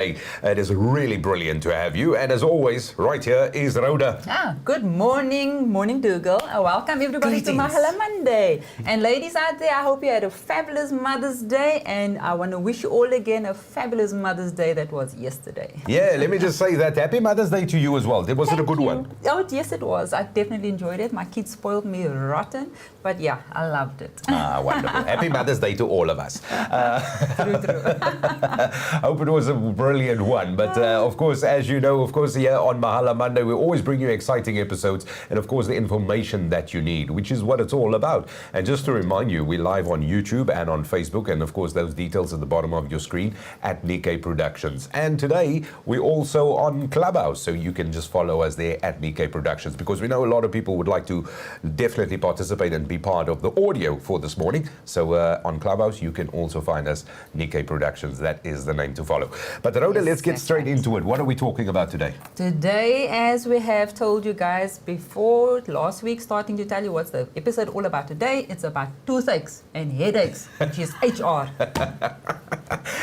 It is really brilliant to have you. And as always, right here is Rhoda. Good morning Dougal. Welcome everybody to Mahala Monday. And ladies out there, I hope you had a fabulous Mother's Day. And I want to wish you all again a fabulous Mother's Day that was yesterday. Yeah, let me just say that. Happy Mother's Day to you as well. Was it a good one? Oh, yes, it was. I definitely enjoyed it. My kids spoiled me rotten. But yeah, I loved it. Wonderful. Happy Mother's Day to all of us. True. Hope it was a brilliant one. But of course, as you know, here on Mahala Monday, we always bring you exciting episodes and, of course, the information that you need, which is what it's all about. And just to remind you, we're live on YouTube and on Facebook. And, of course, those details at the bottom of your screen at Nickay Productions. And today, we're also on Clubhouse. So you can just follow us there at Nickay Productions, because we know a lot of people would like to definitely participate and be part of the audio for this morning. So on Clubhouse, you can also find us, Nickay Productions. That is the name to follow. But Rhoda, let's get straight into it. What are we talking about today? Today, as we have told you guys before last week, starting to tell you what's the episode all about today, it's about toothaches and headaches, which is HR.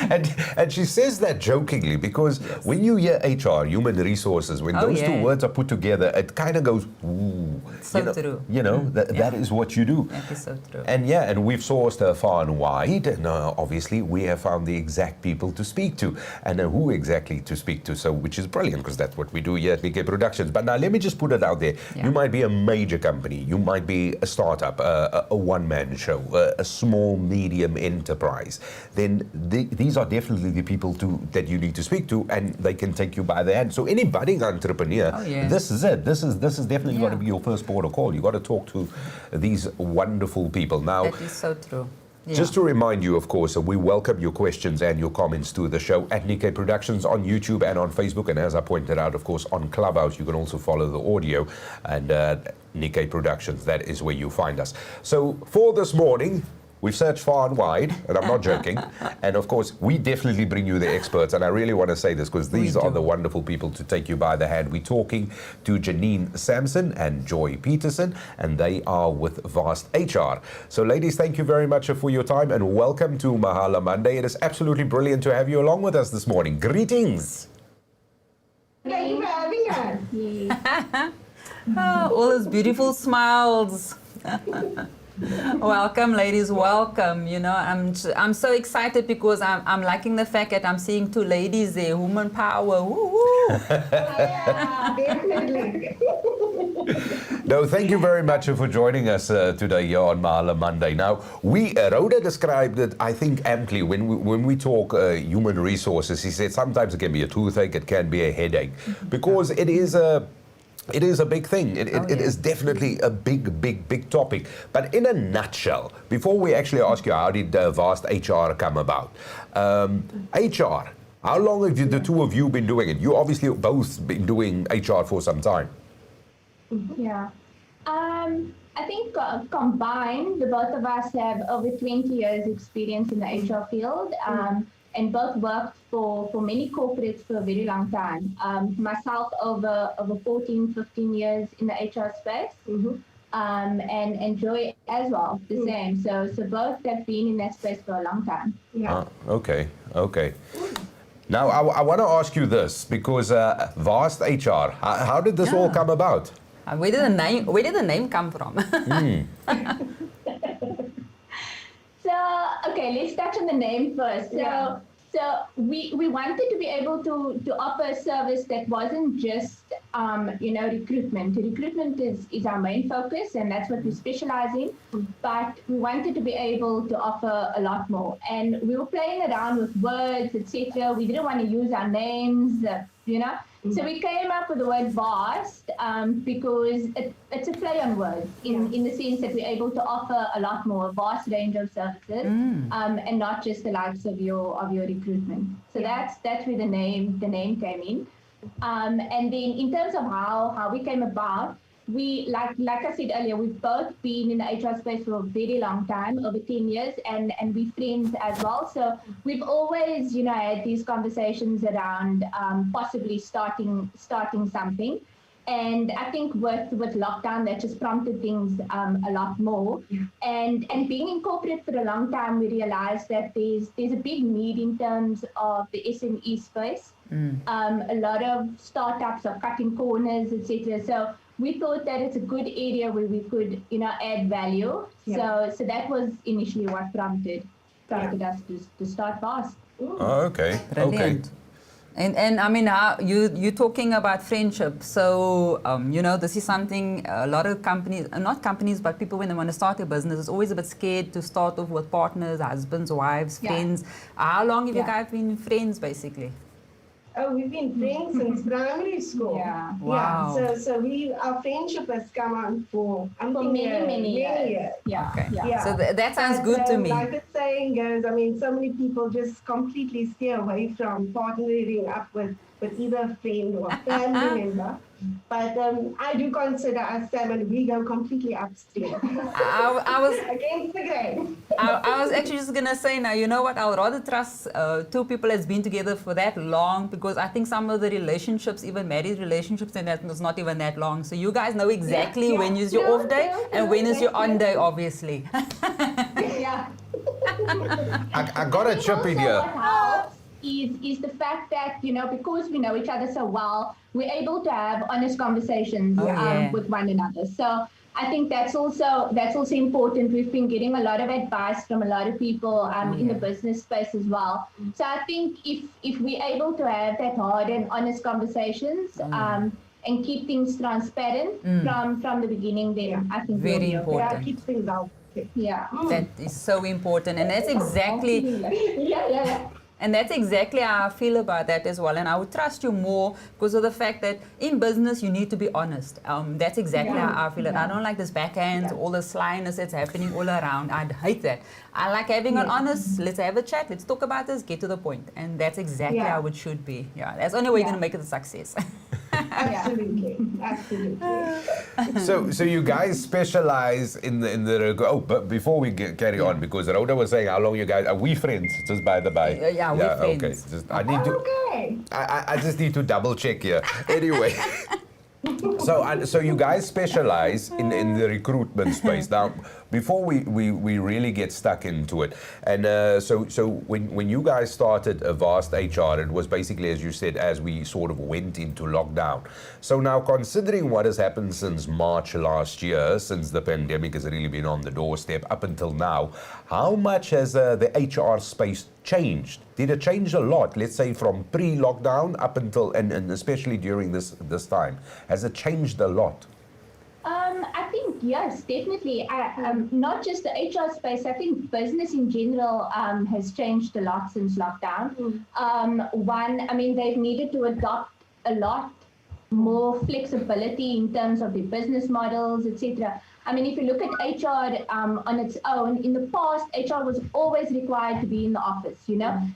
And she says that jokingly, because when you hear HR, human resources, when those two words are put together, it kind of goes, ooh. So true. You know, that is what you do. That is so true. And we've sourced her far and wide, and obviously we have found the exact people to speak to, and who exactly to speak to, so which is brilliant, because that's what we do here at Nickay Productions. But now let me just put it out there. You might be a major company, you might be a startup, a one-man show, a small, medium enterprise. Then these are definitely the people that you need to speak to, and they can take you by the hand. So any budding entrepreneur, this is it. This is definitely got to be your first port of call. You got to talk to these wonderful people. Now, that is so true. Just to remind you, of course, we welcome your questions and your comments to the show at Nickay Productions on YouTube and on Facebook. And as I pointed out, of course, on Clubhouse, you can also follow the audio and Nickay Productions. That is where you find us. So for this morning, we've searched far and wide, and I'm not joking. And of course, we definitely bring you the experts. And I really want to say this, because these are the wonderful people to take you by the hand. We're talking to Janine, Sampson and Joy Pietersen, and they are with Vast HR. So ladies, thank you very much for your time, and welcome to Mahala Monday. It is absolutely brilliant to have you along with us this morning. Greetings. Thank you for having us. All those beautiful smiles. Welcome, ladies. Welcome. You know, I'm so excited because I'm liking the fact that I'm seeing two ladies there. Woman power. Woo-hoo. Yeah, definitely. No, thank you very much for joining us today here on Mahala Monday. Now, Rhoda described it, I think, amply when we talk human resources. He said sometimes it can be a toothache, it can be a headache, because it is a big thing. It is definitely a big topic. But in a nutshell, before we actually ask you, how did Vast HR come about? HR, how long have the two of you been doing it? You obviously both been doing HR for some time. Yeah. I think combined, the both of us have over 20 years experience in the HR field. And both worked for many corporates for a very long time. Myself over 14, 15 years in the HR space, and Joy as well, the same. So both have been in that space for a long time. Yeah. Okay. Now, I want to ask you this, because Vast HR, how did this all come about? Where did the name come from? So, okay, let's touch on the name first. So we wanted to be able to offer a service that wasn't just, recruitment. Recruitment is our main focus, and that's what we specialize in. But we wanted to be able to offer a lot more. And we were playing around with words, etc. We didn't want to use our names, So we came up with the word vast because it's a play on words in the sense that we're able to offer a lot more, a vast range of services, and not just the likes of your recruitment. So that's where the name came in. And then in terms of how we came about, we, like I said earlier, we've both been in the HR space for a very long time, over 10 years, and we're friends as well. So we've always, had these conversations around possibly starting something. And I think with lockdown, that just prompted things a lot more. And being in corporate for a long time, we realized that there's a big need in terms of the SME space. A lot of startups are cutting corners, etc. So we thought that it's a good area where we could, add value. So that was initially what prompted us to start Vast. Oh, okay. Brilliant. Okay. And I mean, you're talking about friendship. So, this is something a lot of companies, not companies, but people when they want to start a business, is always a bit scared to start off with partners, husbands, wives, friends. How long have you guys been friends, basically? Oh, we've been friends since primary school. Yeah. Wow. Yeah. So our friendship has come on for many years. Yeah. Okay. Yeah. So that sounds But, good to me. Like the saying goes, I mean, so many people just completely steer away from partnering up with either a friend or a family member. But I do consider us, Sam, and we go completely upstream. I was Against the grain. I was actually just gonna say now, you know what? I would rather trust two people that's been together for that long, because I think some of the relationships, even married relationships, and that was not even that long. So you guys know exactly when is your off day and when is your on day, obviously. Yeah. I got a chip in Also here. what helps is the fact that, because we know each other so well, we're able to have honest conversations with one another. So I think that's also important. We've been getting a lot of advice from a lot of people in the business space as well. So I think if we're able to have that hard and honest conversations and keep things transparent from the beginning, then I think Very we'll be okay. important. Yeah, keep things out. Yeah. That is so important, and that's exactly Yeah. And that's exactly how I feel about that as well. And I would trust you more because of the fact that in business, you need to be honest. That's exactly how I feel. I don't like this backhand, all the slyness that's happening all around. I hate that. I like having an honest, let's have a chat, let's talk about this, get to the point. And that's exactly how it should be. Yeah, that's the only way you're going to make it a success. Absolutely. So you guys specialize in the but before we carry on, because Rhoda was saying how long you guys are we friends, just by the by. Yeah, we're friends. Okay. I need to Okay. I just need to double check here. Anyway. So you guys specialize in the recruitment space. Now, before we really get stuck into it, and so when you guys started Vast HR, it was basically, as you said, as we sort of went into lockdown. So now, considering what has happened since March last year, since the pandemic has really been on the doorstep up until now, how much has the HR space changed? Did it change a lot, let's say from pre-lockdown up until, and especially during this time? Has it changed a lot? I think, yes, definitely. Not just the HR space, I think business in general has changed a lot since lockdown. They've needed to adopt a lot more flexibility in terms of their business models, etc. I mean, if you look at HR on its own, in the past, HR was always required to be in the office,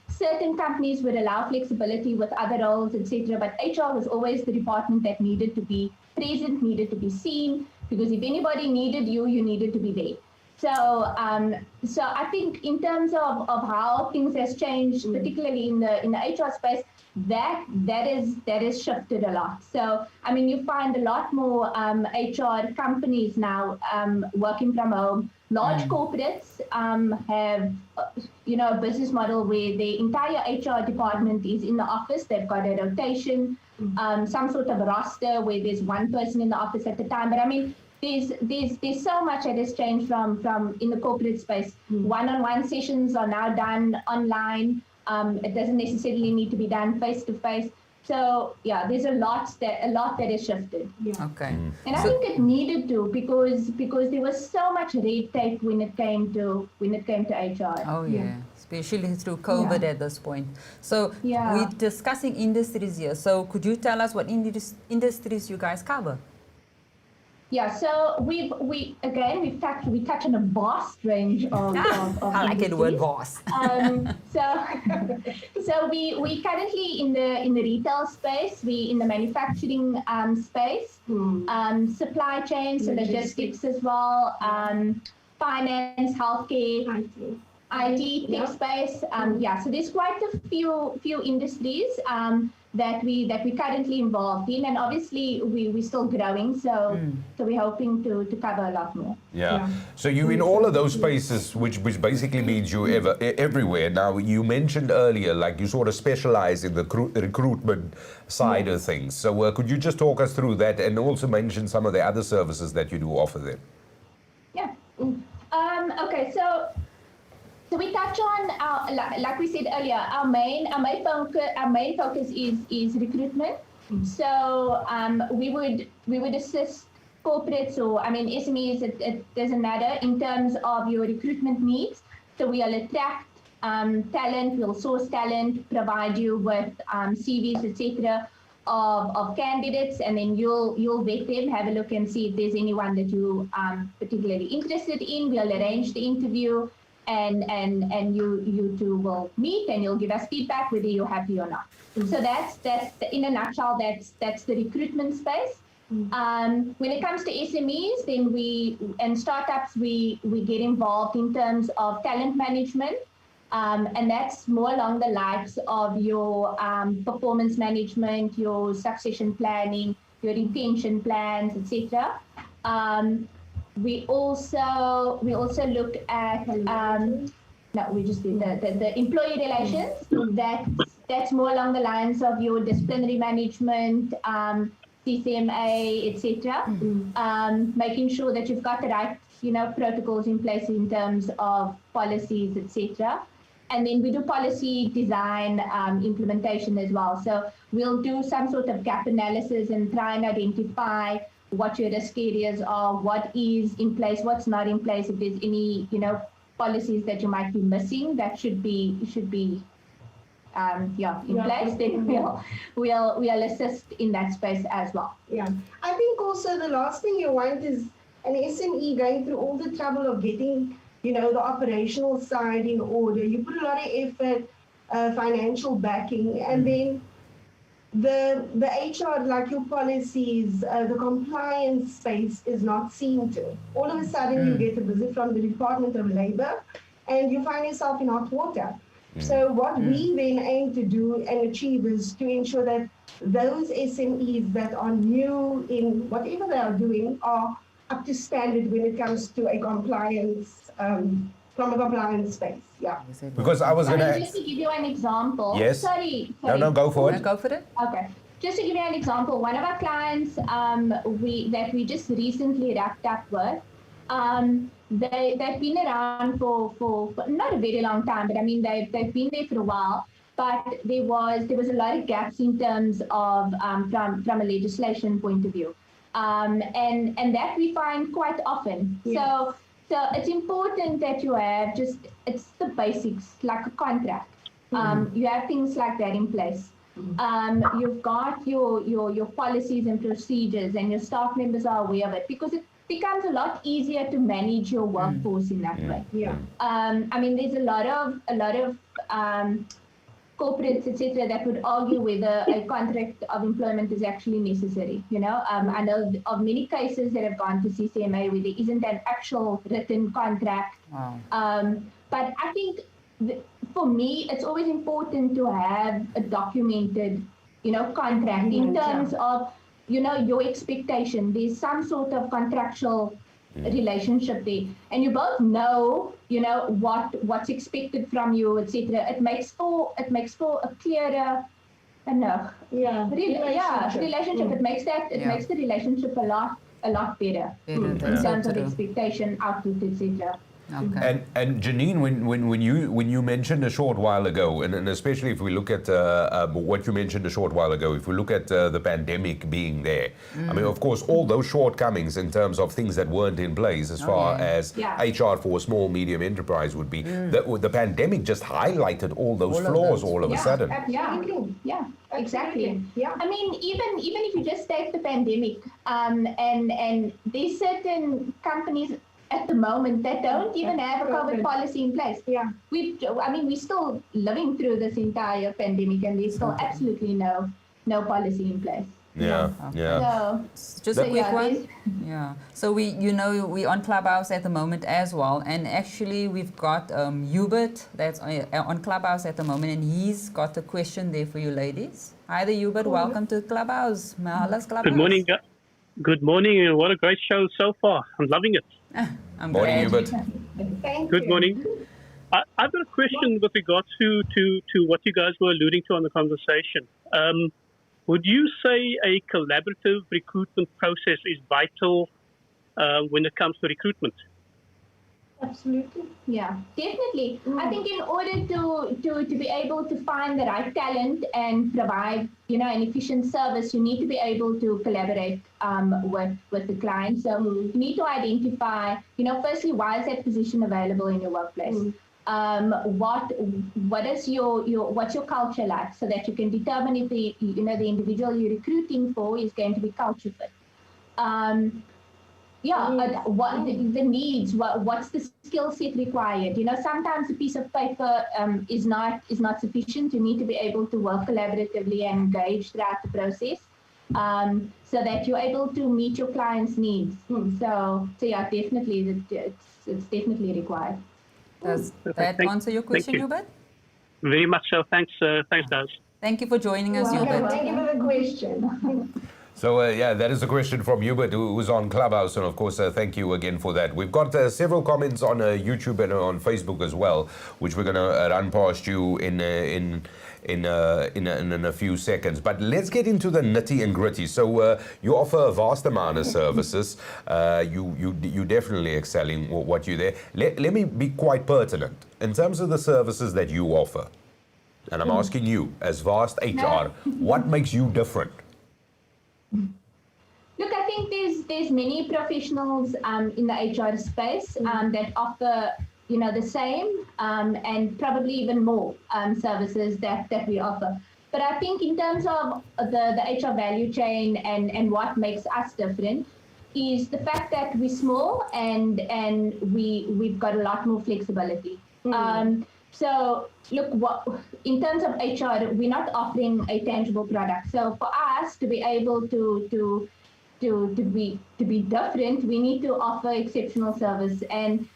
Certain companies would allow flexibility with other roles, etc. But HR was always the department that needed to be present, needed to be seen, because if anybody needed you, you needed to be there. So I think in terms of how things has changed, particularly in the HR space, that is shifted a lot. So I mean, you find a lot more HR companies now working from home. Large corporates have a business model where the entire HR department is in the office. They've got a rotation, some sort of roster where there's one person in the office at a time. But I mean, there's so much that has changed from in the corporate space. One-on-one sessions are now done online. It doesn't necessarily need to be done face to face. So yeah, there's a lot that is shifted. Yeah. Okay. And I think it needed to because there was so much red tape when it came to HR. Oh yeah, especially through COVID at this point. So we're discussing industries here. So could you tell us what industries you guys cover? Yeah, so we touch on a vast range of I like the word vast. So we currently in the retail space, we in the manufacturing space, supply chain, so logistics as well, finance, healthcare, IT, tech space. So there's quite a few industries that we currently involved in, and obviously we're still growing. So we're hoping to cover a lot more. Yeah. So you in all of those spaces, which basically means you everywhere. Now you mentioned earlier, like you sort of specialize in the recruitment side of things. So could you just talk us through that, and also mention some of the other services that you do offer there? Yeah. Okay. So we touch on like we said earlier, our main focus is recruitment. So we would assist corporates, or SMEs. It doesn't matter in terms of your recruitment needs. So we'll attract talent, we'll source talent, provide you with CVs, etc. Of candidates, and then you'll vet them, have a look and see if there's anyone that you particularly interested in. We'll arrange the interview, and you two will meet, and you'll give us feedback whether you're happy or not. So that's in a nutshell, that's the recruitment space. When it comes to SMEs, then and startups, we get involved in terms of talent management. And that's more along the lines of your performance management, your succession planning, your retention plans, etc. We also look at we just did the employee relations. That's more along the lines of your disciplinary management, CCMA, etc. Making sure that you've got the right protocols in place in terms of policies, etc. And then we do policy design, implementation as well. So we'll do some sort of gap analysis and try and identify what your risk areas are, what is in place, what's not in place. If there's any, policies that you might be missing that should be in place, then we'll assist in that space as well. Yeah, I think also the last thing you want is an SME going through all the trouble of getting the operational side in order. You put a lot of effort, financial backing, and then the HR, like your policies, the compliance space is not seen to. All of a sudden, you get a visit from the Department of Labor, and you find yourself in hot water. So what we then aim to do and achieve is to ensure that those SMEs that are new in whatever they are doing are up to standard when it comes to a compliance, from a compliance space. Yeah. Because I was going to... Just to give you an example. Yes. Sorry. No, go for it. Go for it. Okay. Just to give you an example, one of our clients that we just recently wrapped up with, they've been around for not a very long time, but they've been there for a while. But there was a lot of gaps in terms of from a legislation point of view. And that we find quite often. Yeah. So it's important that you have it's the basics, like a contract. You have things like that in place. You've got your policies and procedures, and your staff members are aware of it, because it becomes a lot easier to manage your workforce in that way. Yeah. There's a lot of corporates, etc., that would argue whether a contract of employment is actually necessary. I know of many cases that have gone to CCMA where there isn't an actual written contract. Wow. But I think for me, it's always important to have a documented, contract in terms of, your expectation. There's some sort of contractual relationship there, and you both know what's expected from you, etc. It makes for a clearer relationship. It makes the relationship a lot better in terms of expectation, output, etc. Okay. And Janine, when you mentioned a short while ago, and especially if we look at what you mentioned a short while ago, if we look at the pandemic being there, of course, all those shortcomings in terms of things that weren't in place as far as HR for a small, medium enterprise would be, the pandemic just highlighted all those flaws all of a sudden. Absolutely. Yeah, exactly. Yeah. Even if you just take the pandemic, and there's certain companies at the moment that don't even have a COVID policy in place. Yeah. We're still living through this entire pandemic, and there's still absolutely no policy in place. Yeah. So, Just so a quick yeah, one. Yeah. So we're on Clubhouse at the moment as well, and actually we've got Hubert that's on Clubhouse at the moment, and he's got a question there for you, ladies. Hi there, Hubert. Welcome to Clubhouse, Mahala's Clubhouse. Good morning. Good morning, and what a great show so far. I'm loving it. I'm Morning, glad. Hubert. Thank Good you. morning. I've got a question with regards to what you guys were alluding to on the conversation. Would you say a collaborative recruitment process is vital when it comes to recruitment? absolutely. Yeah, definitely. I think in order to be able to find the right talent and provide, an efficient service, you need to be able to collaborate with the client. So you need to identify, firstly, why is that position available in your workplace? What is what's your culture like, so that you can determine if the individual you're recruiting for is going to be culture fit. What the needs, what's the skill set required? Sometimes a piece of paper is not sufficient. You need to be able to work collaboratively and engage throughout the process, so that you're able to meet your client's needs. So yeah, definitely, it's definitely required. Does that answer your question, Hubert? Very much so. Thanks, guys. Thank you for joining us, Hubert. Thank you for the question. So, that is a question from Hubert, who's on Clubhouse. And, of course, thank you again for that. We've got several comments on YouTube and on Facebook as well, which we're going to run past you in a few seconds. But let's get into the nitty and gritty. So you offer a vast amount of services. You definitely excelling what you there. Let me be quite pertinent. In terms of the services that you offer, and I'm asking you, as Vast HR, what makes you different? Look, I think there's many professionals in the HR space that offer the same and probably even more services that we offer. But I think in terms of the HR value chain and what makes us different is the fact that we're small and we've got a lot more flexibility. So look, in terms of HR, we're not offering a tangible product. So for us to be able to be different, we need to offer exceptional service. And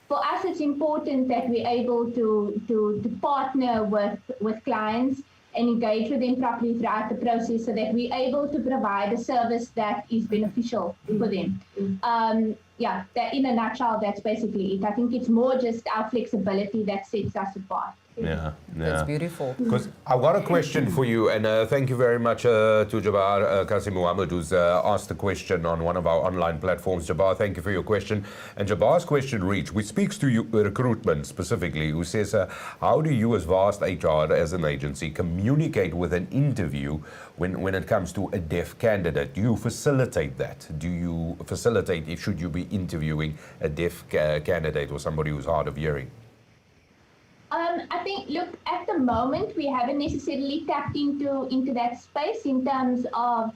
for us, it's important that we're able to partner with clients and engage with them properly throughout the process, so that we're able to provide a service that is beneficial for them. That in a nutshell, that's basically it. I think it's more just our flexibility that sets us apart. Yeah. That's beautiful. Because I've got a question for you, and thank you very much to Jabbar Qasim Muhammad, who's asked the question on one of our online platforms. Jabbar, thank you for your question. And Jabbar's question reads, which speaks to you, recruitment specifically, who says, how do you as Vast HR, as an agency, communicate with an interview when it comes to a deaf candidate? Do you facilitate that? Do you facilitate, should you be interviewing a deaf candidate or somebody who's hard of hearing? I think, look, at the moment, we haven't necessarily tapped into that space in terms of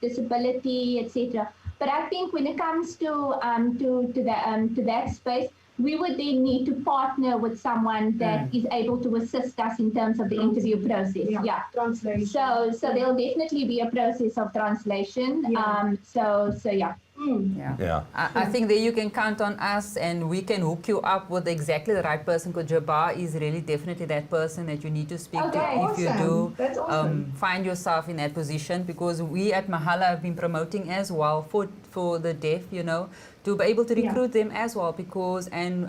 disability, etc. But I think when it comes to that space, we would then need to partner with someone that is able to assist us in terms of the interview process. Yeah. Translation. So there'll definitely be a process of translation. I think that you can count on us, and we can hook you up with exactly the right person, because Jabbar is really definitely that person that you need to speak to if you do find yourself in that position, because we at Mahala have been promoting as well for the deaf, to be able to recruit them as well, because and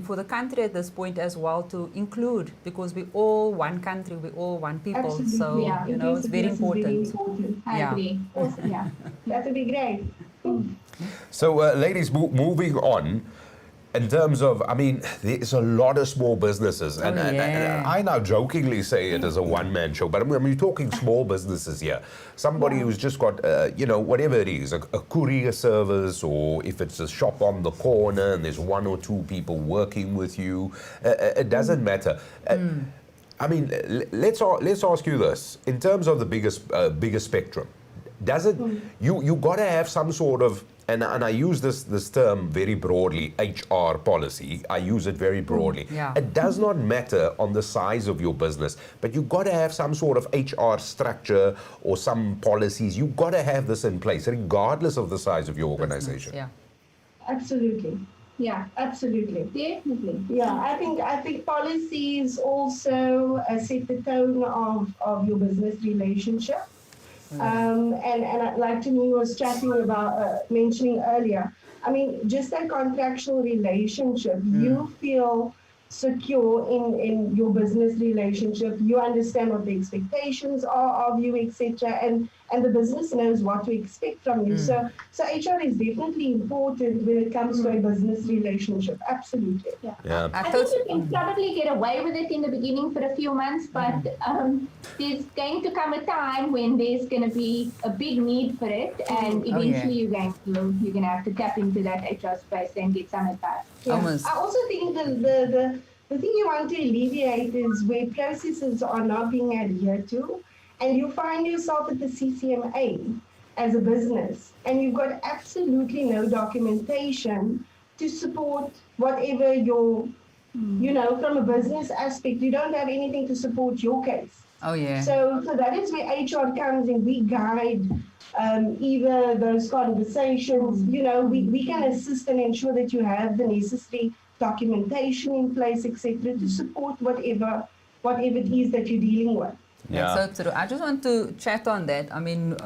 for the country at this point as well to include, because we're all one country, we're all one people. Absolutely. So it's very important. I agree. Awesome. Yeah, that would be great. So, ladies, moving on, in terms of, there's a lot of small businesses, and I now jokingly say it as a one-man show, but we're talking small businesses here. Somebody who's just got, whatever it is, a courier service, or if it's a shop on the corner and there's one or two people working with you, it doesn't matter. Let's ask you this, in terms of the bigger spectrum. Does it? You got to have some sort of and I use this term very broadly, HR policy. I use it very broadly. Yeah. It does not matter on the size of your business, but you've got to have some sort of HR structure or some policies. You've got to have this in place, regardless of the size of your organization. Yeah. Absolutely. Yeah, Absolutely. definitely. Yeah, I think policies also set the tone of your business relationship. And like Janine was chatting about, mentioning earlier, I mean, just that contractual relationship, you feel secure in your business relationship. You understand what the expectations are of you, etc. And the business knows what to expect from you. So HR is definitely important when it comes to a business relationship. Absolutely. Yeah. I think you can probably get away with it in the beginning for a few months, but there's going to come a time when there's going to be a big need for it, and eventually you're going to have to tap into that HR space and get some advice. Almost. I also think the thing you want to alleviate is where processes are not being adhered to, and you find yourself at the CCMA as a business, and you've got absolutely no documentation to support whatever your, from a business aspect, you don't have anything to support your case. Oh, yeah. So that is where HR comes in. We guide either those conversations, we can assist and ensure that you have the necessary documentation in place, etc., to support whatever it is that you're dealing with. Yeah. That's so true. I just want to chat on that. I mean,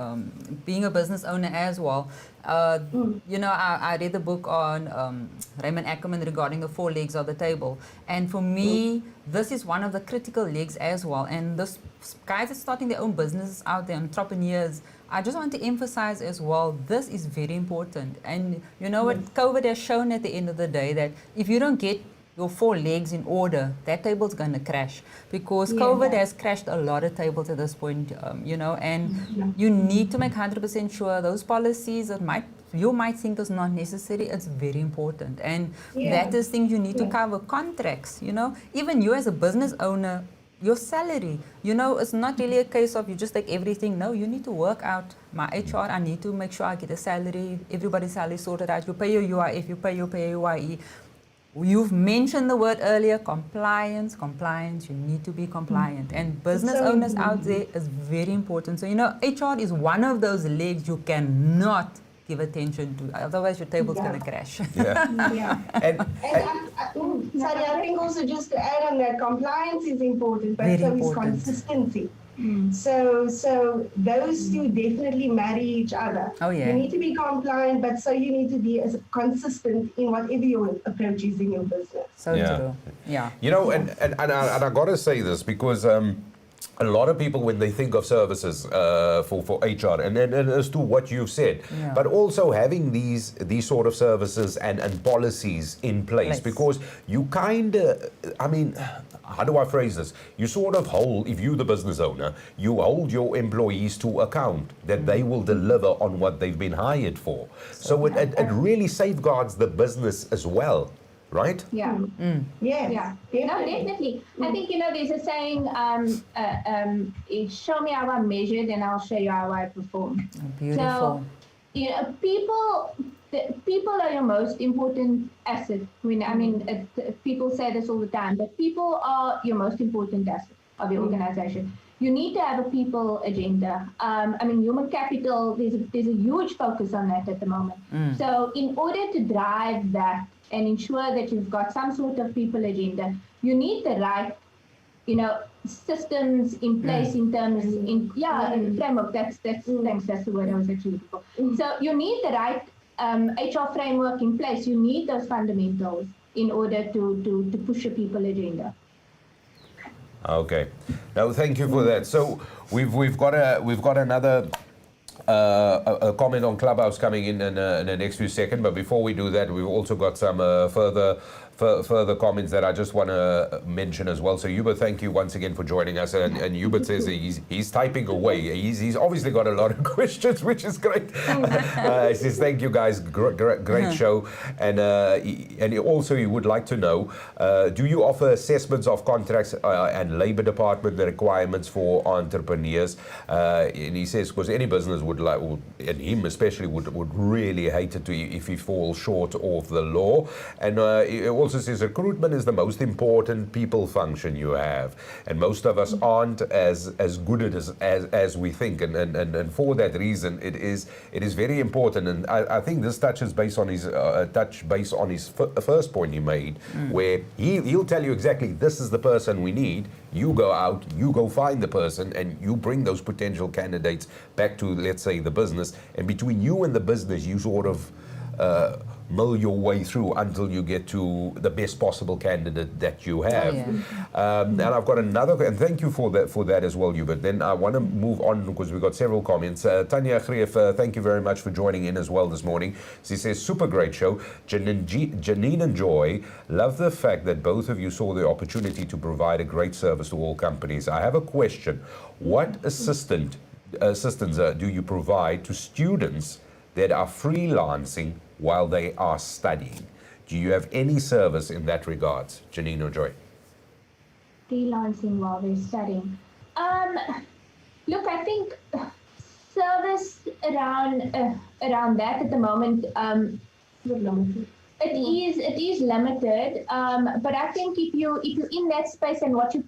being a business owner as well, I read the book on Raymond Ackerman regarding the 4 legs of the table. And for me, this is one of the critical legs as well. And those guys are starting their own businesses out there, entrepreneurs. I just want to emphasize as well, this is very important. And you know what COVID has shown at the end of the day, that if you don't get your 4 legs in order, that table's going to crash, because COVID has crashed a lot of tables at this point, and you need to make 100% sure those policies that you might think is not necessary, it's very important. And that is things you need to cover. Contracts, even you as a business owner, your salary, it's not really a case of you just take everything. No, you need to work out my HR. I need to make sure I get a salary, everybody's salary sorted out. You pay your UIF, you pay your PAYE. You've mentioned the word earlier, compliance. You need to be compliant. And business owners out there is very important. So, HR is one of those legs you cannot give attention to. Otherwise, your table's going to crash. And I think also just to add on that, compliance is important, but so is consistency. So those two definitely marry each other. Oh, yeah. You need to be compliant, but so you need to be as consistent in whatever your approach is in your business. So true. Yeah. And I got to say this because a lot of people, when they think of services for HR, and as to what you've said, but also having these sort of services and policies in place, because you kind of, how do I phrase this? You sort of hold, if you're the business owner, you hold your employees to account that they will deliver on what they've been hired for. So it really safeguards the business as well. Right? Yeah. Yeah. No, definitely. I think, there's a saying, show me how I measured and I'll show you how I perform. Beautiful. So, people are your most important asset. People say this all the time, but people are your most important asset of your organization. You need to have a people agenda. Human capital, there's a huge focus on that at the moment. So in order to drive that and ensure that you've got some sort of people agenda, you need the right, systems in place in terms framework. That's the word I was actually looking for. So you need the right HR framework in place. You need those fundamentals in order to push a people agenda. Okay. Now, thank you for that. So we've got another a comment on Clubhouse coming in the next few seconds. But before we do that, we've also got some further further comments that I just want to mention as well. So Hubert, thank you once again for joining us. And Hubert says he's typing away. He's obviously got a lot of questions, which is great. He says, thank you guys, great show. And also he would like to know, do you offer assessments of contracts and Labour Department requirements for entrepreneurs? And he says, because any business would like, and him especially, would really hate it if he falls short of the law. And it also says recruitment is the most important people function you have, and most of us aren't as good at it as we think, and for that reason it is very important. And I think this touches base on his first point he made, where he'll tell you exactly, this is the person we need. You go out, you go find the person, and you bring those potential candidates back to, let's say, the business, and between you and the business you sort of mull your way through until you get to the best possible candidate that you have. And I've got another, and thank you for that as well, Hubert. Then I want to move on because we've got several comments. Tanya Greef, thank you very much for joining in as well this morning. She says, super great show. Janine and Joy, love the fact that both of you saw the opportunity to provide a great service to all companies. I have a question. What assistance do you provide to students that are freelancing while they are studying? Do you have any service in that regards, Janine or Joy? Freelancing while they're studying. Look, I think service around that at the moment, it is limited. But I think if you're in that space, and what you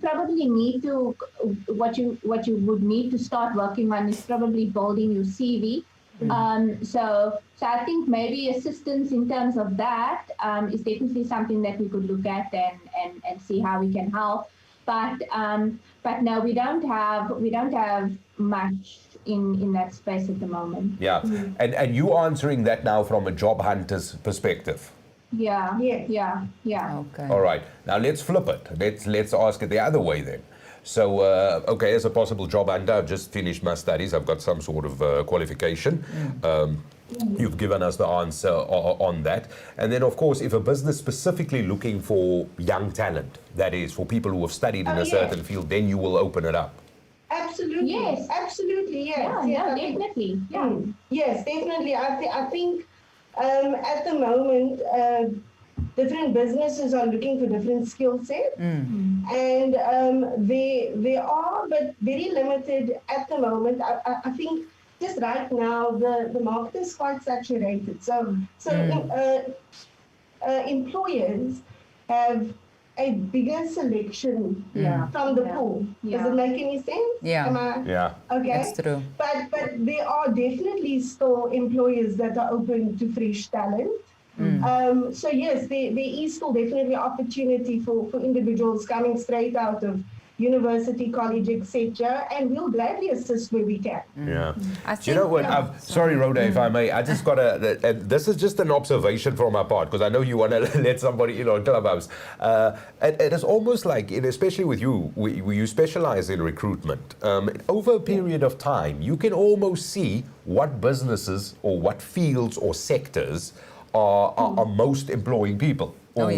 would need to start working on is probably building your CV. So I think maybe assistance in terms of that is definitely something that we could look at and see how we can help. But no, we don't have much in that space at the moment. Yeah, and you answering that now from a job hunter's perspective. Yeah. Okay. All right, now let's flip it. Let's ask it the other way then. So, okay, as a possible job hunter, I've just finished my studies. I've got some sort of qualification. You've given us the answer on that. And then, of course, if a business specifically looking for young talent, that is, for people who have studied in a certain field, then you will open it up. Absolutely. Yes. Absolutely. Yes. Yeah, definitely. Yeah. Yes, definitely. I think at the moment, different businesses are looking for different skill sets, and they are, but very limited at the moment. I think just right now the market is quite saturated. So employers have a bigger selection from the pool. Does it make any sense? Yeah. Okay. That's true. But there are definitely still employers that are open to fresh talent. So yes, there is still definitely opportunity for individuals coming straight out of university, college, etc. And we'll gladly assist where we can. Yeah. Do you know what? Sorry, Rhoda, if I may. I just got this is just an observation from my part, because I know you want to let somebody in on Clubhouse. It is almost like, especially with you, you specialize in recruitment. Over a period of time, you can almost see what businesses or what fields or sectors are most employing people, or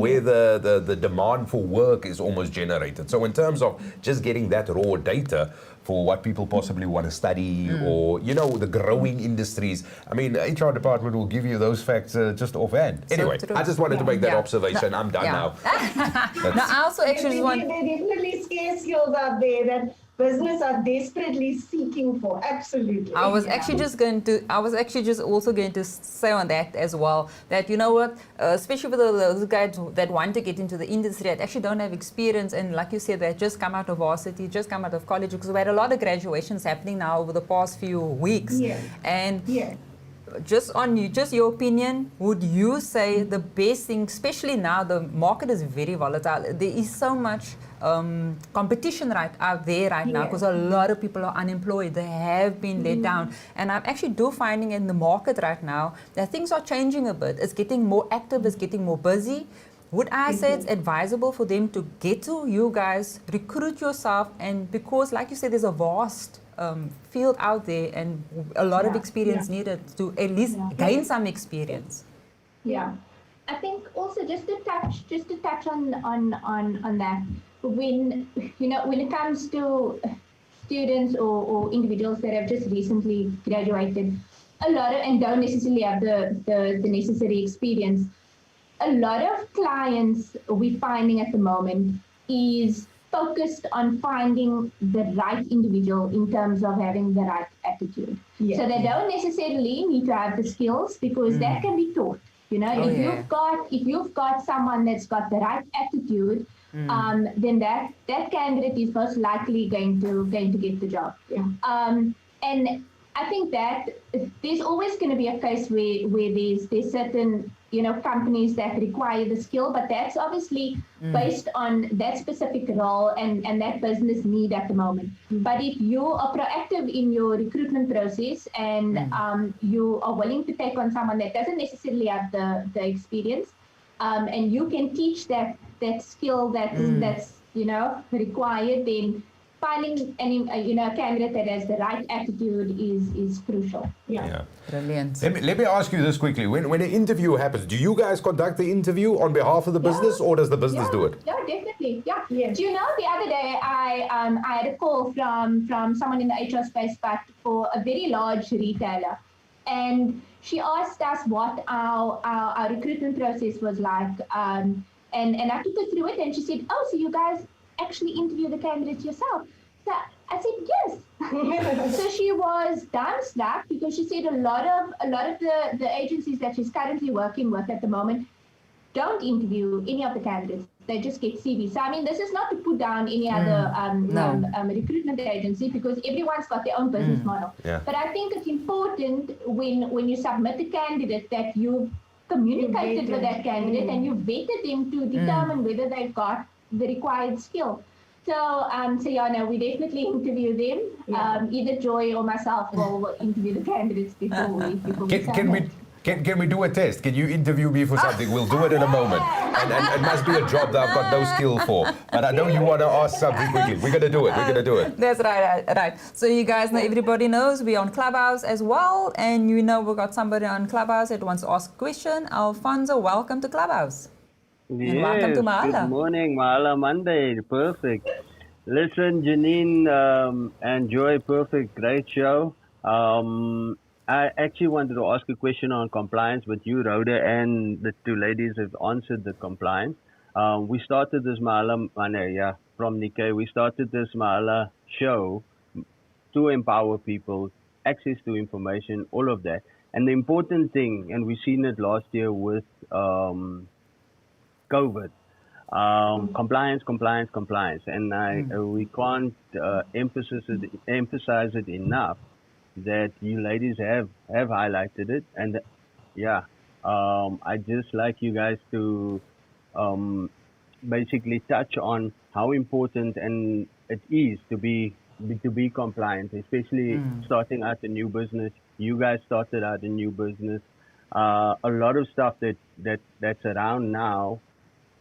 where the demand for work is almost generated. So in terms of just getting that raw data for what people possibly want to study, or the growing industries, I mean, HR department will give you those facts just offhand. Anyway, I just wanted to make that observation. I'm done now. Now, I also actually want. There are definitely scarce skills out there that business are desperately seeking for. Absolutely. I was actually just also going to say on that as well, that especially for those guys that want to get into the industry that actually don't have experience, and like you said, they just come out of varsity, just come out of college, because we had a lot of graduations happening now over the past few weeks. Just your opinion, would you say the best thing, especially now the market is very volatile, there is so much competition out there right now, because a lot of people are unemployed, they have been let down, and I'm actually finding in the market right now that things are changing a bit. It's getting more active, it's getting more busy. Would I say it's advisable for them to get to you guys, recruit yourself, and because like you said, there's a vast field out there and a lot of experience needed to at least gain some experience? Yeah. I think also just to touch on that, when when it comes to students or individuals that have just recently graduated, a lot of and don't necessarily have the necessary experience. A lot of clients we're finding at the moment is focused on finding the right individual in terms of having the right attitude. Yeah. So they don't necessarily need to have the skills because that can be taught. If you've got someone that's got the right attitude, then that candidate is most likely going to get the job. Yeah. And I think that there's always going to be a case where there's certain companies that require the skill, but that's obviously based on that specific role and that business need at the moment. But if you are proactive in your recruitment process and you are willing to take on someone that doesn't necessarily have the experience, and you can teach that skill that's required, then finding a candidate that has the right attitude is crucial. Yeah. Brilliant. Let me ask you this quickly. When an interview happens, do you guys conduct the interview on behalf of the business, or does the business do it? Yeah, definitely. Yeah. Yes. Do you know, the other day I had a call from someone in the HR space, but for a very large retailer, and she asked us what our recruitment process was like, and I took her through it, and she said, "Oh, so you guys actually interview the candidates yourself?" So I said, "Yes." So she was dumbstruck because she said a lot of the agencies that she's currently working with at the moment don't interview any of the candidates. They just get CVs. So I mean, this is not to put down any other recruitment agency, because everyone's got their own business model. Yeah. But I think it's important when you submit a candidate that you've communicated with that candidate and you vetted them to determine whether they've got the required skill. So we definitely interview them. Yeah. Either Joy or myself will interview the candidates before we submit. Can we do a test? Can you interview me for something? We'll do it in a moment. And it must be a job that I've got no skill for. But I know you want to ask something quickly. We're going to do it. We're going to do it. That's right. So you guys know, everybody knows we're on Clubhouse as well. And we've got somebody on Clubhouse that wants to ask a question. Alfonso, welcome to Clubhouse. Yes, and welcome to Mahala. Good morning, Mahala Monday. Perfect. Listen, Janine and Joy, perfect, great show. I actually wanted to ask a question on compliance, but you, Rhoda, and the two ladies have answered the compliance. We started this Mahala Monday, from Nickay. We started this Mahala show to empower people, access to information, all of that. And the important thing, and we've seen it last year with COVID, compliance, and we can't emphasize it enough that you ladies have highlighted it. And I just like you guys to basically touch on how important and it is to be compliant, especially starting out a new business. You guys started out a new business. A lot of stuff that's around now,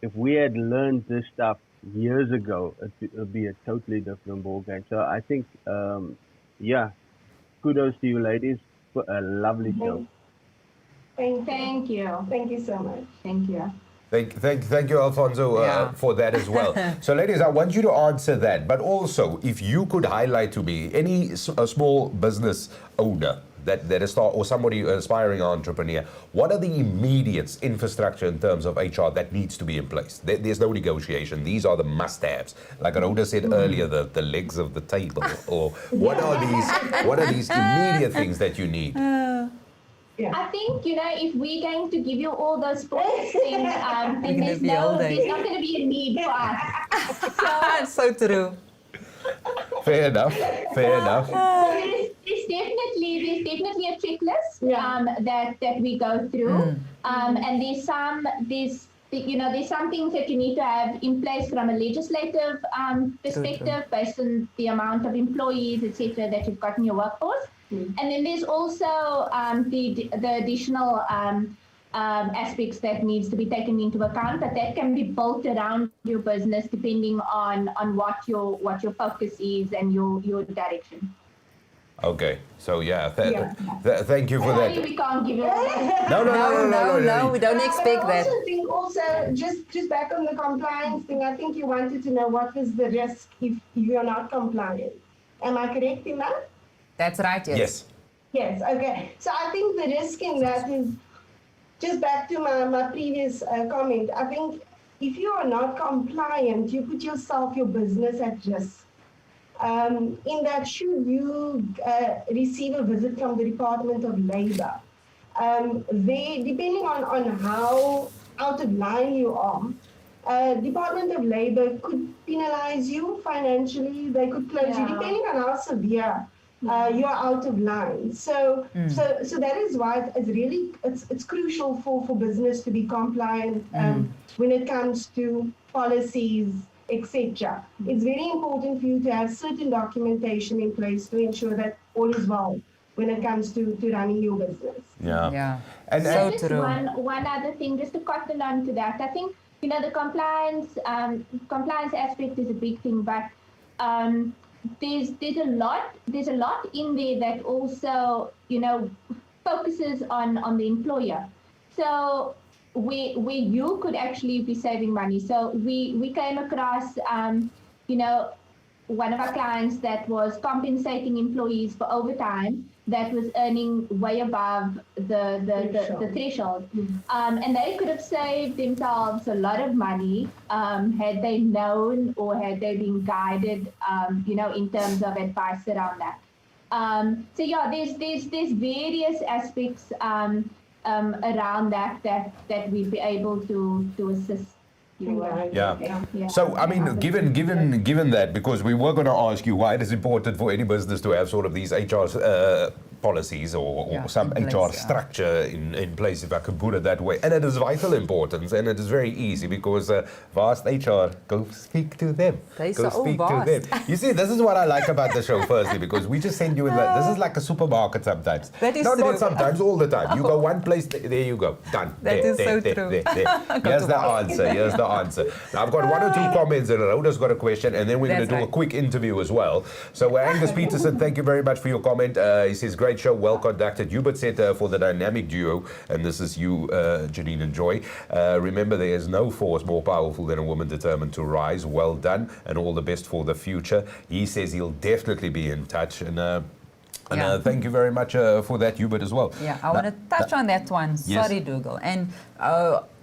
if we had learned this stuff years ago, it would be a totally different ballgame. So I think, kudos to you ladies for a lovely show. Thank you. Thank you so much. Thank you. Thank you, Alfonso, for that as well. So, ladies, I want you to answer that. But also, if you could highlight to me a small business owner that is or somebody aspiring entrepreneur, what are the immediate infrastructure in terms of HR that needs to be in place? There's no negotiation. These are the must-haves. Like Rhoda said earlier, the legs of the table. Or what are these immediate things that you need? Yeah. I think, if we're going to give you all those points, then there's not going to be a need for us. So true. Fair enough. There's definitely a checklist that we go through, and there's some things that you need to have in place from a legislative perspective, based on the amount of employees, etc., that you've got in your workforce. And then there's also the additional aspects that needs to be taken into account, but that can be built around your business depending on what your focus is and your direction. Okay. So yeah, Yeah. thank you for Sorry, that. we can't give you that. No, we don't expect But I that. also think just back on the compliance thing, I think you wanted to know what was the risk if you're not compliant. Am I correct in that? That's right, yes. Yes. Yes, okay. So I think the risk in that is just back to my previous comment. I think if you are not compliant, you put yourself, your business at risk. In that, should you receive a visit from the Department of Labor, they, depending on how out of line you are, Department of Labor could penalize you financially. They could close you, depending on how severe you are out of line. So that is why it's really it's crucial for business to be compliant when it comes to policies, etc. It's very important for you to have certain documentation in place to ensure that all is well when it comes to running your business. Yeah. And So Just true. one other thing, just to cotton on to that. I think the compliance aspect is a big thing, but there's a lot in there that also focuses on the employer. So where you could actually be saving money. So we came across one of our clients that was compensating employees for overtime that was earning way above the threshold. And they could have saved themselves a lot of money had they known or had they been guided, in terms of advice around that. So yeah, there's various aspects around that we'd be able to assist you. Yeah. So, I mean, given that, because we were going to ask you why it is important for any business to have sort of these HR policies or some in place, HR structure in place, if I could put it that way. And it is vital importance, and it is very easy because vast HR, go speak to them. They Go so speak to vast. them. You see, this is what I like about the show, firstly, because we just send you in this is like a supermarket sometimes. That is Not true. sometimes, all the time. You go one place, there you go. Done. That is so true. Here's the answer. Here's the answer. Now, I've got one or two comments, and Rhoda's got a question, and then we're going to That's do a right. quick interview as well. So, Angus Pietersen, thank you very much for your comment. He says, great show, well conducted. Hubert said for the dynamic duo, and this is you, Janine and Joy, remember there is no force more powerful than a woman determined to rise. Well done, and all the best for the future. He says he'll definitely be in touch, and thank you very much for that, Hubert, as well. Yeah, I want to touch on that one. Yes. Sorry, Dougal. And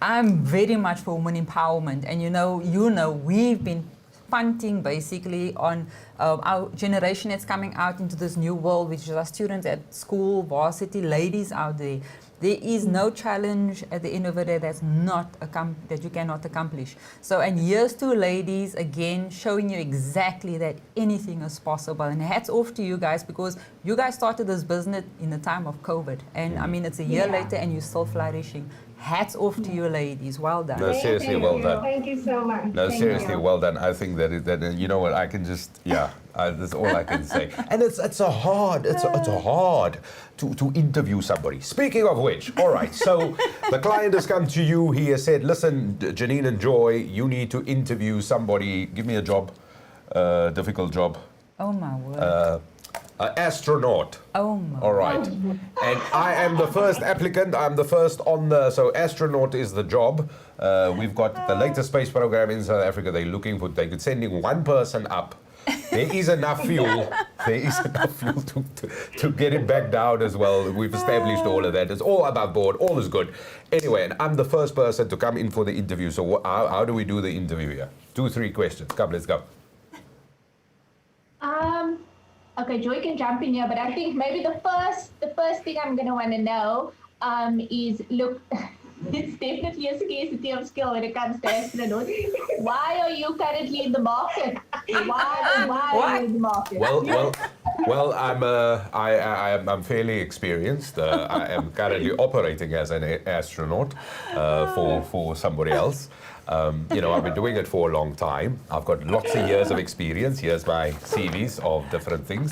I'm very much for women empowerment. And we've been punting basically on our generation that's coming out into this new world, which is our students at school, varsity, ladies out there. There is no challenge at the end of the day that you cannot accomplish. So, and here's to ladies, again, showing you exactly that anything is possible. And hats off to you guys, because you guys started this business in the time of COVID. And I mean, it's a year later and you're still flourishing. Hats off to you ladies. Well done. No, seriously, Thank well you. done. Thank you so much. No, Thank seriously, you. well done. I think that you know what, I can just, that's all I can say. And it's hard to interview somebody. Speaking of which, all right, so the client has come to you. He has said, listen, Janine and Joy, you need to interview somebody. Give me a job, difficult job. Oh my word. Astronaut. Oh my. All right. And I am the first applicant. I'm the first so astronaut is the job. We've got the latest space program in South Africa. They're sending one person up. There is enough fuel. There is enough fuel to get it back down as well. We've established all of that. It's all above board. All is good. Anyway, and I'm the first person to come in for the interview. So how do we do the interview here? 2-3 questions. Come, let's go. Okay, Joy can jump in here, but I think maybe the first thing I'm going to want to know is, look, it's definitely a scarcity of skill when it comes to astronauts. Why are you currently in the market? Why are you in the market? Well, I'm fairly experienced. I am currently operating as an astronaut for somebody else. I've been doing it for a long time. I've got lots of years of experience. Here's my CVs of different things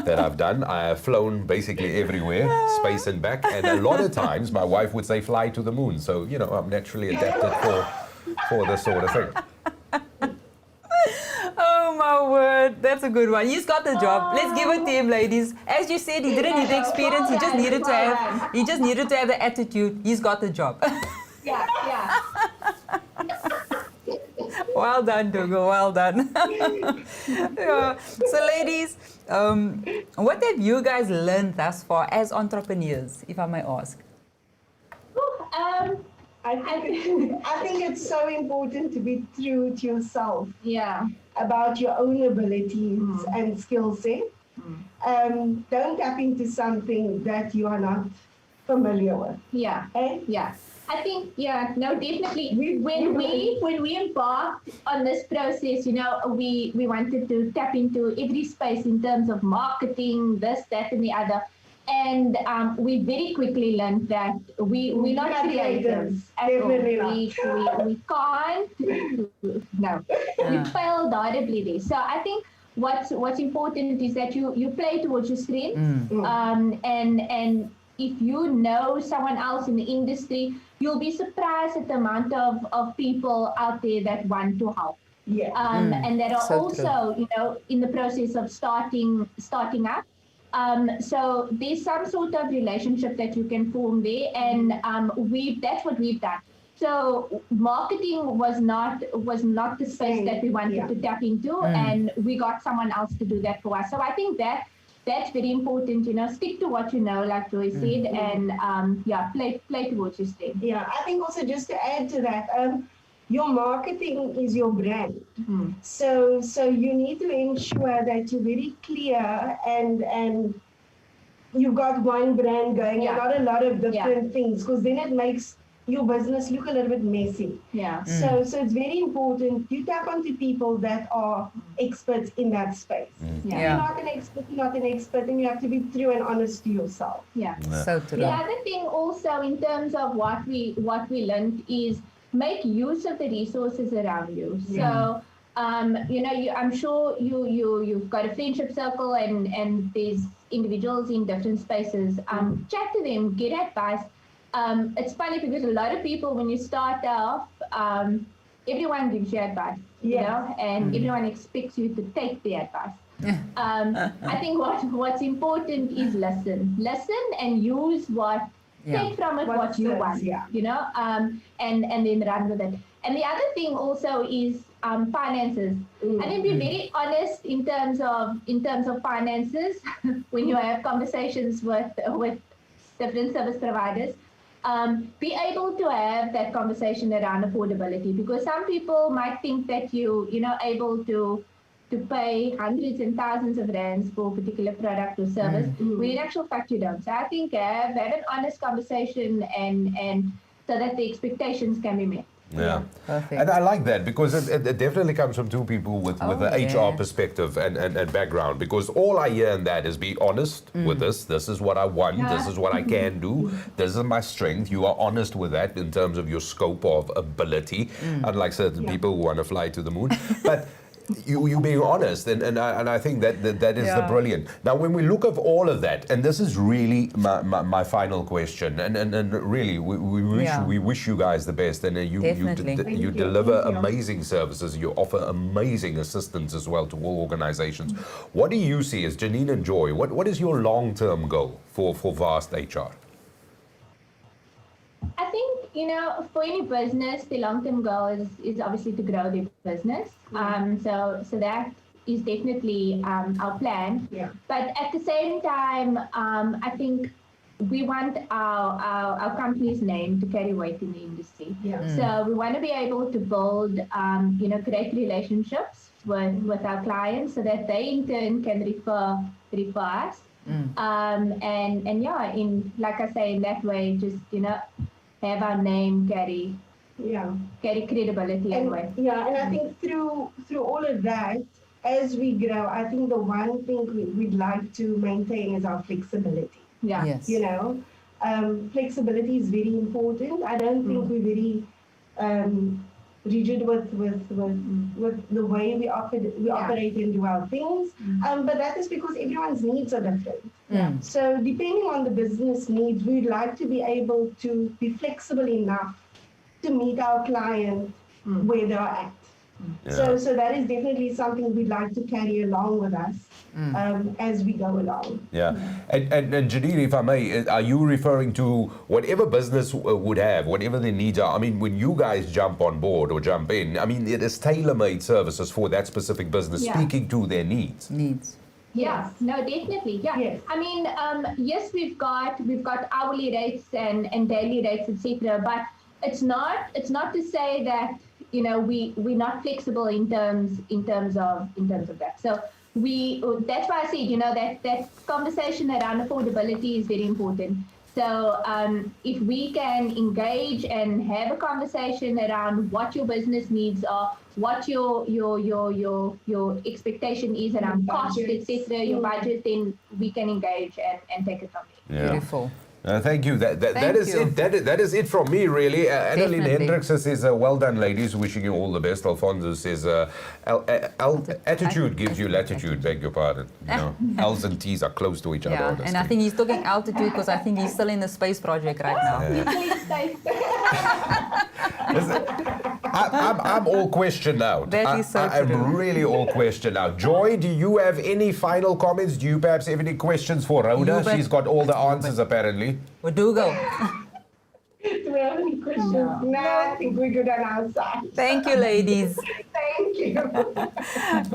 that I've done. I have flown basically everywhere, space and back. And a lot of times my wife would say, fly to the moon. So, I'm naturally adapted for this sort of thing. Oh my word. That's a good one. He's got the job. Let's give it to him, ladies. As you said, he didn't need the experience. He just needed to have the attitude. He's got the job. Yeah. Well done, Dougal. Well done. Yeah. So, ladies, what have you guys learned thus far as entrepreneurs, if I may ask? I think it's so important to be true to yourself. Yeah. About your own abilities and skill set. Don't tap into something that you are not familiar with. Yeah. Eh? Yeah. I think, definitely. When we embarked on this process, we wanted to tap into every space in terms of marketing, this, that, and the other. And we very quickly learned that we're not creatives at all. We can't. No, we failed horribly there. So I think what's important is that you play towards your strengths. And if you know someone else in the industry, you'll be surprised at the amount of people out there that want to help. Yeah. And that are So also, in the process of starting up. So there's some sort of relationship that you can form there, and that's what we've done. So marketing was not the space that we wanted to tap into, and we got someone else to do that for us. So I think that's very important. Stick to what you know, like Joy said, and play towards your strength. Yeah, I think also just to add to that, your marketing is your brand. So you need to ensure that you're very clear and you've got one brand going and not a lot of different things, because then it makes your business look a little bit messy. Yeah. So it's very important you tap onto people that are experts in that space. Yeah. You're not an expert, and you have to be true and honest to yourself. Yeah. So true. The other thing also in terms of what we learned is make use of the resources around you. So, I'm sure you've got a friendship circle and there's individuals in different spaces. Chat to them, get advice. It's funny because a lot of people, when you start off, everyone gives you advice, and everyone expects you to take the advice. I think what's important is listen and use take from it what you want, and then run with it. And the other thing also is finances. I think be very honest in terms of finances when you have conversations with different service providers. Be able to have that conversation around affordability, because some people might think that you're able to pay hundreds and thousands of rands for a particular product or service, when in actual fact you don't. So I think have an honest conversation and so that the expectations can be met. Yeah. Perfect. And I like that, because it definitely comes from two people with an HR perspective and background, because all I hear in that is be honest with this. This is what I want. This is what I can do. This is my strength. You are honest with that in terms of your scope of ability, unlike certain people who want to fly to the moon. But you being honest, and I think that is the brilliant. Now, when we look at all of that, and this is really my final question, and really we wish you guys the best, and you deliver amazing services, you offer amazing assistance as well to all organizations. What do you see as Janine and Joy? What is your long-term goal for Vast HR? I think, for any business, the long-term goal is obviously to grow their business. So that is definitely our plan. Yeah. But at the same time, I think we want our company's name to carry weight in the industry. Yeah. So we want to be able to build, great relationships with our clients, so that they in turn can refer us. In like I say, in that way, just have our name carry credibility and weight. Yeah, and I think through all of that, as we grow, I think the one thing we'd like to maintain is our flexibility. Yeah. Yes. Flexibility is very important. I don't think we're very rigid with the way we operate and do our things. But that is because everyone's needs are different. Yeah. So depending on the business needs, we'd like to be able to be flexible enough to meet our client where they're at. So that is definitely something we'd like to carry along with us as we go along. Yeah. And Janine, if I may, are you referring to whatever business would have, whatever their needs are? I mean, when you guys jump on board or jump in, I mean, it is tailor-made services for that specific business, speaking to their needs. Yeah, no, definitely. Yeah. Yes. I mean, yes, we've got hourly rates and daily rates, etc. But it's not to say that, you know, we're not flexible in terms of that. So that's why I said, you know, that conversation around affordability is very important. So if we can engage and have a conversation around what your business needs are, what your expectation is around cost, etc., your budget, then we can engage and take it from there. Yeah. Beautiful. Thank you. That is it. That is it from me, really. Annalene Hendricks says, well done, ladies. Wishing you all the best. Alfonso says, attitude gives you latitude. Beg your pardon. You know, L's and T's are close to each other. Honestly. And I think he's talking altitude because I think he's still in the space project right now. I'm all questioned out. That is so I'm true. really all questioned out. Joy, do you have any final comments? Do you perhaps have any questions for Rhoda? She's got all the answers, apparently. We do go. Do we have any questions? No, I think we're good on our side. Thank you, ladies. Thank you.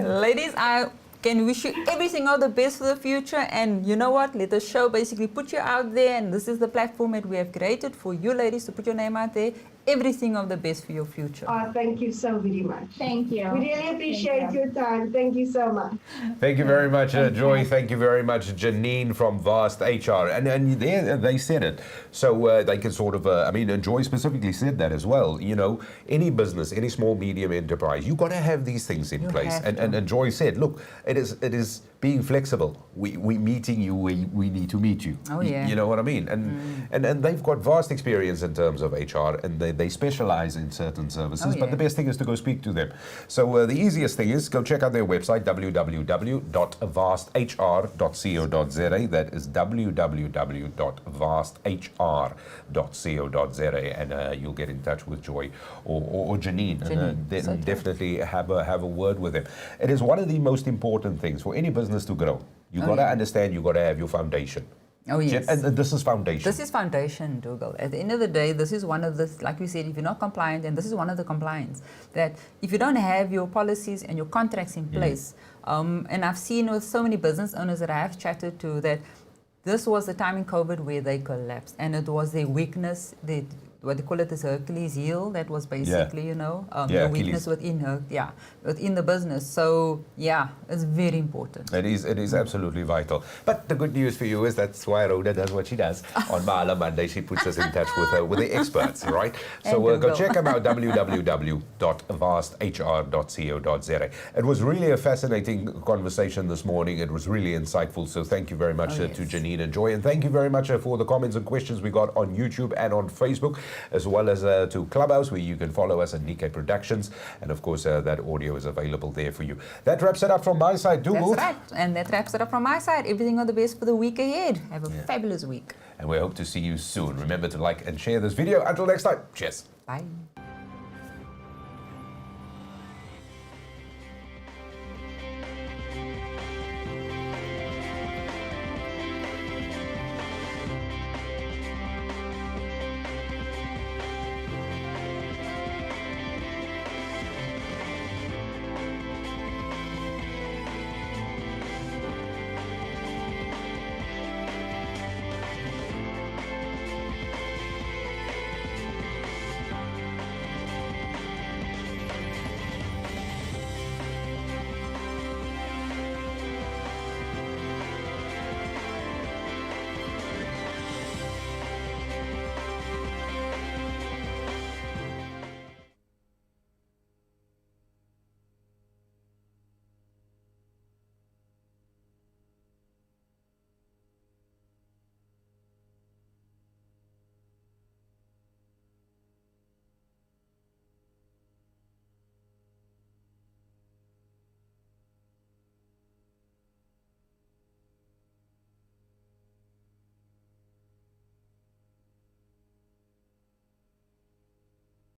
Ladies, I can wish you everything all the best for the future. And you know what? Let the show basically put you out there. And this is the platform that we have created for you ladies to put your name out there. Everything of the best for your future. Thank you so very much. Thank you. We really appreciate your time. Thank you so much. Thank you very much, Joy. Thank you very much, Janine from Vast HR. And they said it. So they can sort of, I mean, and Joy specifically said that as well. You know, any business, any small, medium enterprise, you've got to have these things in place. And Joy said, look, it is being flexible. We meeting you, we need to meet you. Oh, yeah. You know what I mean? And they've got vast experience in terms of HR, and they specialize in certain services. Oh, yeah. But the best thing is to go speak to them. So the easiest thing is go check out their website, www.vasthr.co.za. That is www.vasthr.co.za, and you'll get in touch with Joy or Janine, and then definitely have a word with them. It is one of the most important things for any business to grow. You got to understand. You got to have your foundation. Oh, yes. And this is foundation. This is foundation, Dougal. At the end of the day, this is one of the, like we said, if you're not compliant, and this is one of the compliance, that if you don't have your policies and your contracts in place, and I've seen with so many business owners that I have chatted to, that this was the time in COVID where they collapsed, and it was their weakness, what they call it is Hercules heel, that was basically, you know, the weakness within the business. So, yeah, it's very important. It is absolutely vital. But the good news for you is that's why Rhoda does what she does. On Mahala Monday, she puts us in touch with the experts, right? So go check them out, www.vasthr.co.za. It was really a fascinating conversation this morning. It was really insightful. So thank you very much to Janine and Joy. And thank you very much for the comments and questions we got on YouTube and on Facebook, as well as to Clubhouse, where you can follow us at Nickay Productions. And of course, that audio is available there for you. That wraps it up from my side, Dougal. That's right. And that wraps it up from my side. Everything all the best for the week ahead. Have a fabulous week. And we hope to see you soon. Remember to like and share this video. Until next time, cheers. Bye.